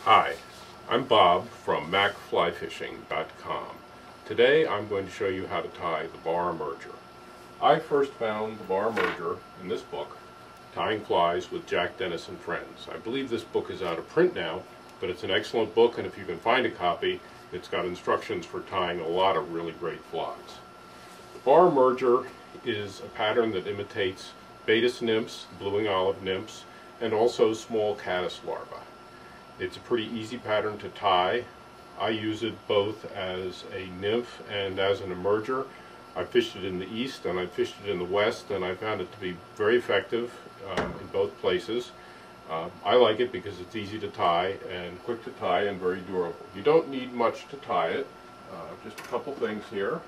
Hi, I'm Bob from MacFlyFishing.com. Today I'm going to show you how to tie the Barr Emerger. I first found the Barr Emerger in this book, Tying Flies with Jack Dennis and Friends. I believe this book is out of print now, but it's an excellent book, and if you can find a copy, it's got instructions for tying a lot of really great flies. The Barr Emerger is a pattern that imitates baetis nymphs, blueing olive nymphs, and also small caddis larvae. It's a pretty easy pattern to tie. I use it both as a nymph and as an emerger. I fished it in the east and I fished it in the west, and I found it to be very effective in both places. I like it because it's easy to tie and quick to tie and very durable. You don't need much to tie it. Just a couple things here.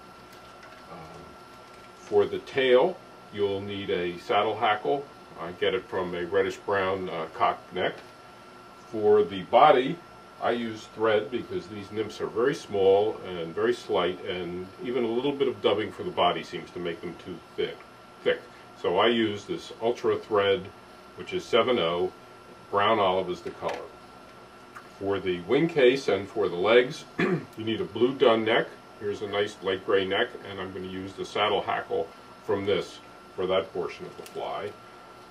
For the tail, you'll need a saddle hackle. I get it from a reddish-brown cocked neck. For the body, I use thread because these nymphs are very small and very slight, and even a little bit of dubbing for the body seems to make them too thick. So I use this ultra thread, which is 7/0. Brown olive is the color. For the wing case and for the legs, you need a blue dun neck. Here's a nice light gray neck, and I'm going to use the saddle hackle from this for that portion of the fly.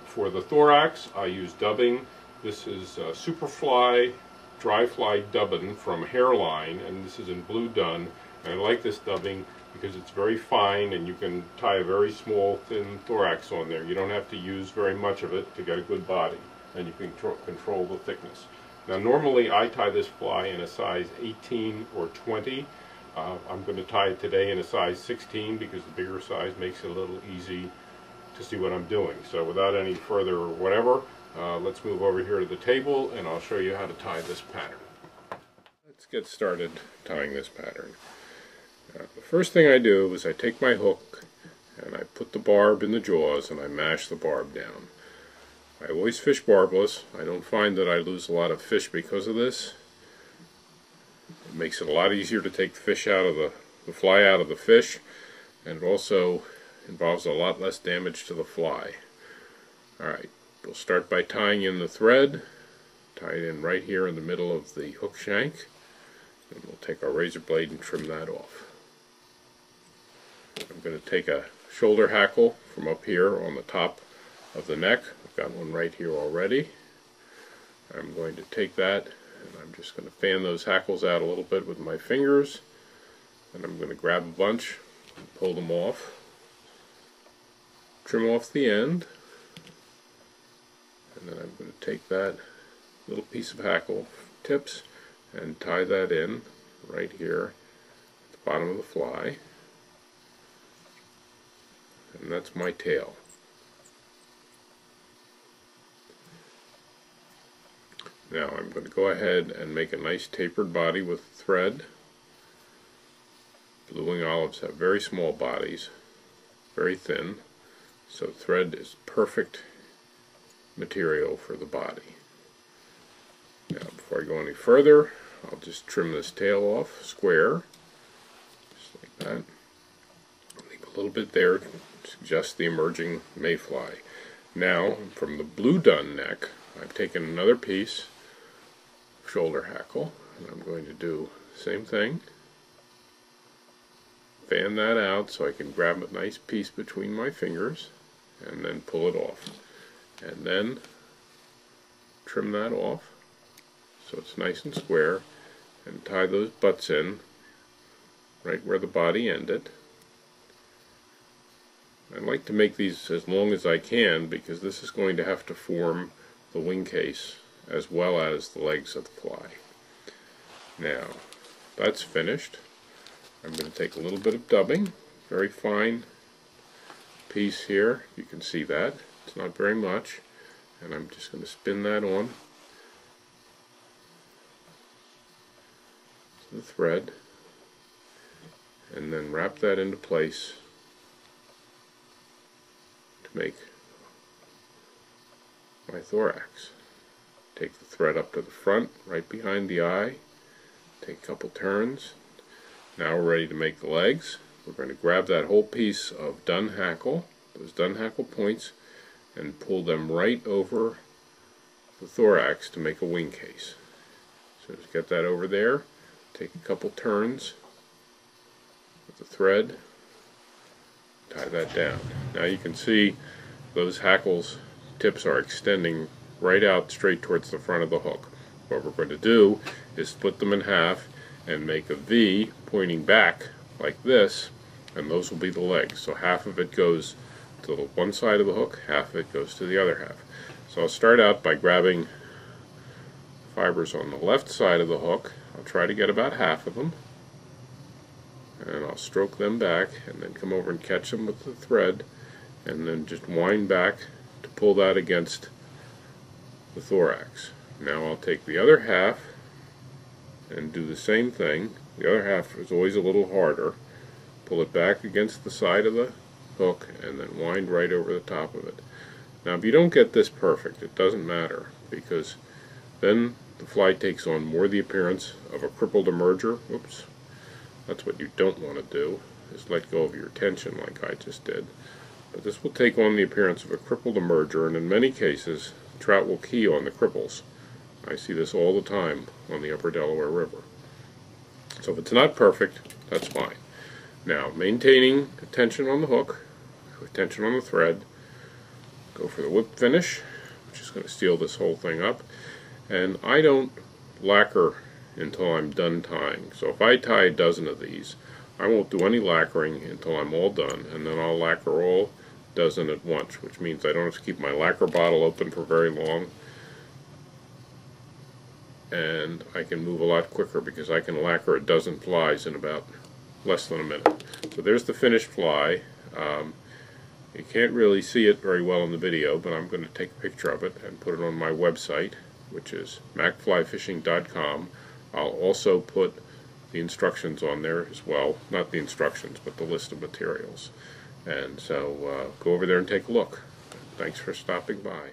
For the thorax, I use dubbing. This is Superfly Dry Fly Dubbin from Hairline, and this is in blue dun. And I like this dubbing because it's very fine, and you can tie a very small, thin thorax on there. You don't have to use very much of it to get a good body, and you can control the thickness. Now, normally I tie this fly in a size 18 or 20. I'm going to tie it today in a size 16 because the bigger size makes it a little easy to see what I'm doing. So without any further whatever, let's move over here to the table and I'll show you how to tie this pattern. Let's get started tying this pattern. The first thing I do is I take my hook and I put the barb in the jaws and I mash the barb down. I always fish barbless. I don't find that I lose a lot of fish because of this. It makes it a lot easier to take the fish out of the fly out of the fish, and it also involves a lot less damage to the fly. Alright, we'll start by tying in the thread. Tie it in right here in the middle of the hook shank, and we'll take our razor blade and trim that off. I'm going to take a shoulder hackle from up here on the top of the neck. I've got one right here already. I'm going to take that and I'm just going to fan those hackles out a little bit with my fingers, and I'm going to grab a bunch and pull them off. Trim off the end, and then I'm going to take that little piece of hackle tips and tie that in right here at the bottom of the fly, and that's my tail. Now I'm going to go ahead and make a nice tapered body with thread. Blueing olives have very small bodies, very thin, so thread is perfect material for the body. Now before I go any further, I'll just trim this tail off square, just like that. Leave a little bit there to suggest the emerging mayfly. Now from the blue dun neck, I've taken another piece shoulder hackle, and I'm going to do the same thing. Fan that out so I can grab a nice piece between my fingers and then pull it off, and then trim that off so it's nice and square, and tie those butts in right where the body ended. I like to make these as long as I can because this is going to have to form the wing case as well as the legs of the fly. Now that's finished. I'm going to take a little bit of dubbing, very fine piece here. You can see that. It's not very much, and I'm just going to spin that on to the thread and then wrap that into place to make my thorax. Take the thread up to the front, right behind the eye, take a couple turns. Now we're ready to make the legs. We're going to grab that whole piece of dun hackle, those dun hackle points, and pull them right over the thorax to make a wing case. So just get that over there, take a couple turns with the thread, tie that down. Now you can see those hackles tips are extending right out straight towards the front of the hook. What we're going to do is split them in half and make a V pointing back like this, and those will be the legs. So half of it goes to the one side of the hook, half of it goes to the other half. So I'll start out by grabbing fibers on the left side of the hook. I'll try to get about half of them, and I'll stroke them back and then come over and catch them with the thread, and then just wind back to pull that against the thorax. Now I'll take the other half and do the same thing. The other half is always a little harder. Pull it back against the side of the hook and then wind right over the top of it. Now if you don't get this perfect, it doesn't matter, because then the fly takes on more the appearance of a crippled emerger. Oops. That's what you don't want to do, is let go of your tension like I just did. But this will take on the appearance of a crippled emerger, and in many cases trout will key on the cripples. I see this all the time on the upper Delaware River. So if it's not perfect, that's fine. Now, maintaining the tension on the hook, with tension on the thread, go for the whip finish, which is going to seal this whole thing up. And I don't lacquer until I'm done tying. So if I tie a dozen of these, I won't do any lacquering until I'm all done, and then I'll lacquer all dozen at once, which means I don't have to keep my lacquer bottle open for very long, and I can move a lot quicker because I can lacquer a dozen flies in about less than a minute. So there's the finished fly. You can't really see it very well in the video, but I'm going to take a picture of it and put it on my website, which is macflyfishing.com. I'll also put the instructions on there as well. Not the instructions, but the list of materials. And so go over there and take a look. Thanks for stopping by.